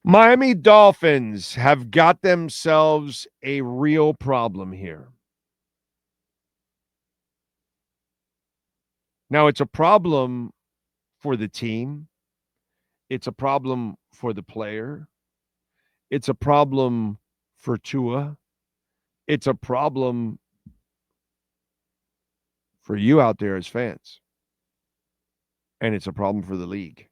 Miami Dolphins have got themselves a real problem here. Now, it's a problem for the team. It's a problem for the player. It's a problem for Tua. It's a problem for you out there as fans. And it's a problem for the league.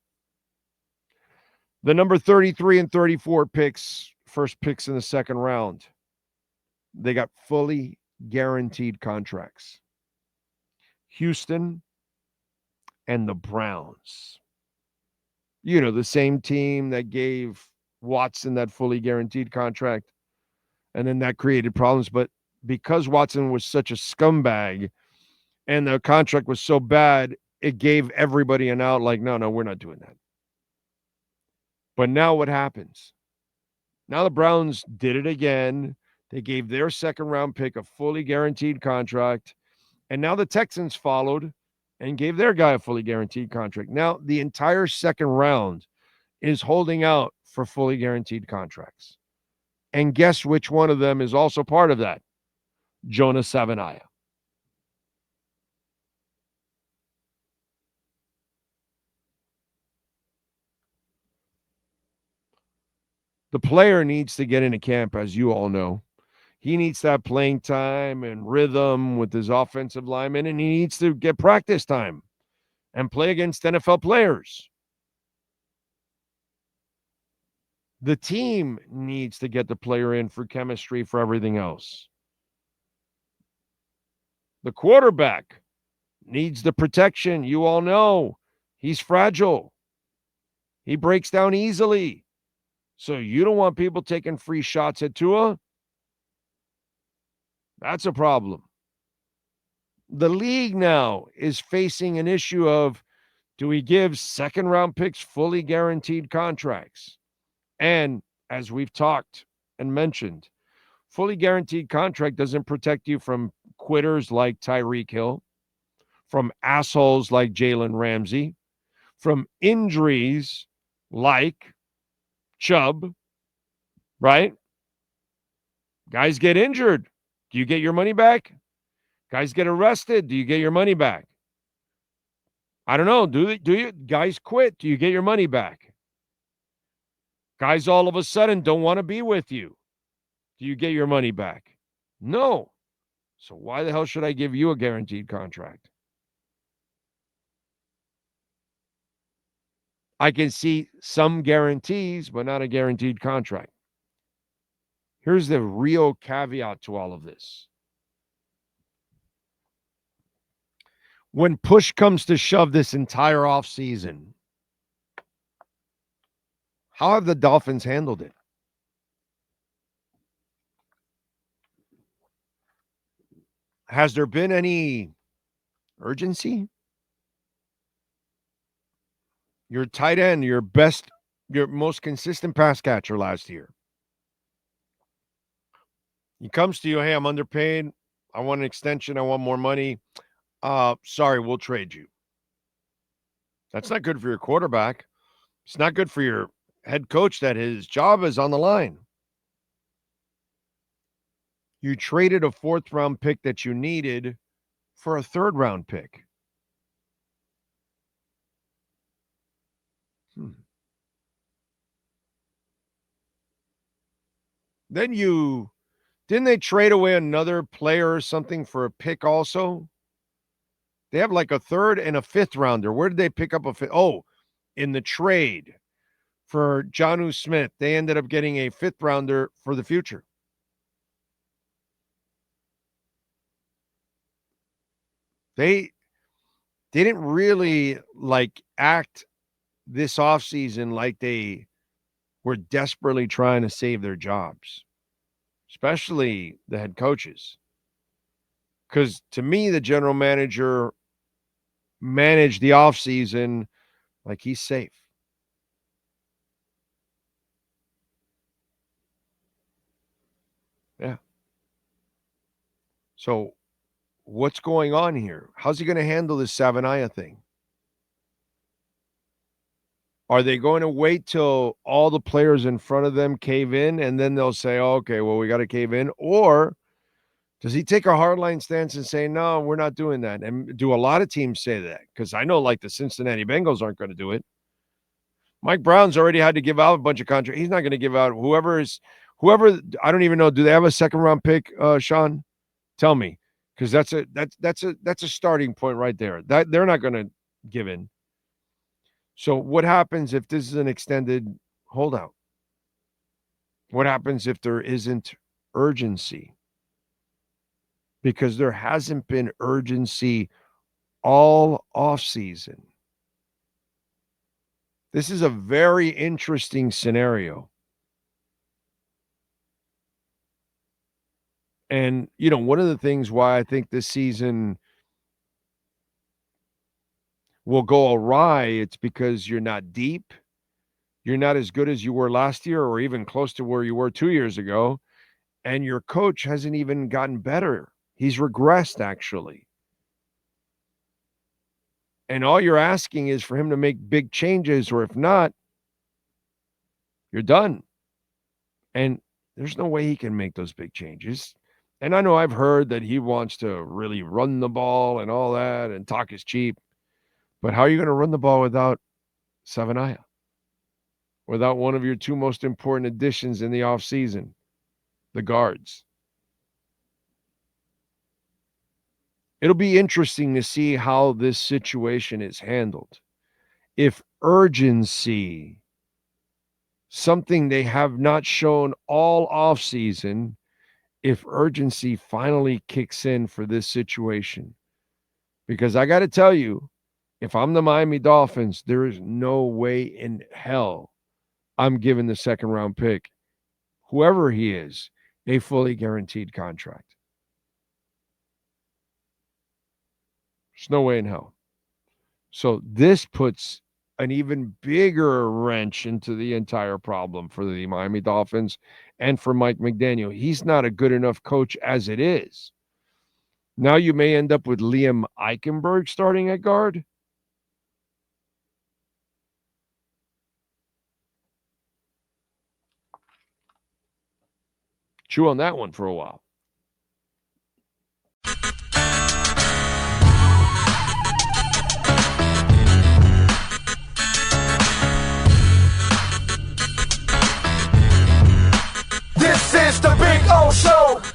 The number 33 and 34 picks, first picks in the second round, they got fully guaranteed contracts. Houston and the Browns. You know, the same team that gave Watson that fully guaranteed contract. And then that created problems. But because Watson was such a scumbag and the contract was so bad, it gave everybody an out like, no, we're not doing that. But now what happens? Now the Browns did it again. They gave their second round pick a fully guaranteed contract. And now the Texans followed and gave their guy a fully guaranteed contract. Now the entire second round is holding out for fully guaranteed contracts. And guess which one of them is also part of that? Jonah Savaiinaea. The player needs to get into camp, as you all know. He needs to have playing time and rhythm with his offensive linemen, and he needs to get practice time and play against NFL players. The team needs to get the player in for chemistry, for everything else. The quarterback needs the protection. You all know he's fragile. He breaks down easily. So you don't want people taking free shots at Tua? That's a problem. The league now is facing an issue of, do we give second round picks fully guaranteed contracts? And as we've talked and mentioned, fully guaranteed contract doesn't protect you from quitters like Tyreek Hill, from assholes like Jalen Ramsey, from injuries like Chubb, right? Guys get injured. Do you get your money back? Guys get arrested. Do you get your money back? I don't know. Do you? Guys quit. Do you get your money back? Guys all of a sudden don't want to be with you. Do you get your money back? No. So why the hell should I give you a guaranteed contract? I can see some guarantees, but not a guaranteed contract. Here's the real caveat to all of this. When push comes to shove this entire offseason, how have the Dolphins handled it? Has there been any urgency? Your tight end, your most consistent pass catcher last year. He comes to you, hey, I'm underpaid. I want an extension. I want more money. Sorry, we'll trade you. That's not good for your quarterback. It's not good for your head coach that his job is on the line. You traded a fourth round pick that you needed for a third round pick. Then didn't they trade away another player or something for a pick also? They have like a third and a fifth rounder. Where did they pick up a fifth? Oh, in the trade for Jonnu Smith, they ended up getting a fifth rounder for the future. They didn't really act this offseason like they were desperately trying to save their jobs, especially the head coaches. Because to me, the general manager managed the offseason like he's safe. Yeah. So what's going on here? How's he going to handle this Savaiinaea thing? Are they going to wait till all the players in front of them cave in and then they'll say, oh, okay, well, we got to cave in? Or does he take a hardline stance and say, no, we're not doing that? And do a lot of teams say that? Because I know like the Cincinnati Bengals aren't going to do it. Mike Brown's already had to give out a bunch of contracts. He's not going to give out whoever, I don't even know. Do they have a second round pick, Sean? Tell me. Because that's a starting point right there. That they're not going to give in. So what happens if this is an extended holdout? What happens if there isn't urgency? Because there hasn't been urgency all offseason. This is a very interesting scenario. And, one of the things why I think this season will go awry, it's because you're not deep. You're not as good as you were last year or even close to where you were 2 years ago. And your coach hasn't even gotten better. He's regressed, actually. And all you're asking is for him to make big changes, or if not, you're done. And there's no way he can make those big changes. And I know I've heard that he wants to really run the ball and all that, and talk is cheap. But how are you going to run the ball without Savaiinaea? Without one of your two most important additions in the offseason, the guards? It'll be interesting to see how this situation is handled. If urgency, something they have not shown all offseason, if urgency finally kicks in for this situation. Because I got to tell you, if I'm the Miami Dolphins, there is no way in hell I'm giving the second round pick, whoever he is, a fully guaranteed contract. There's no way in hell. So this puts an even bigger wrench into the entire problem for the Miami Dolphins and for Mike McDaniel. He's not a good enough coach as it is. Now you may end up with Liam Eichenberg starting at guard. Chew on that one for a while. This is the Big O Show.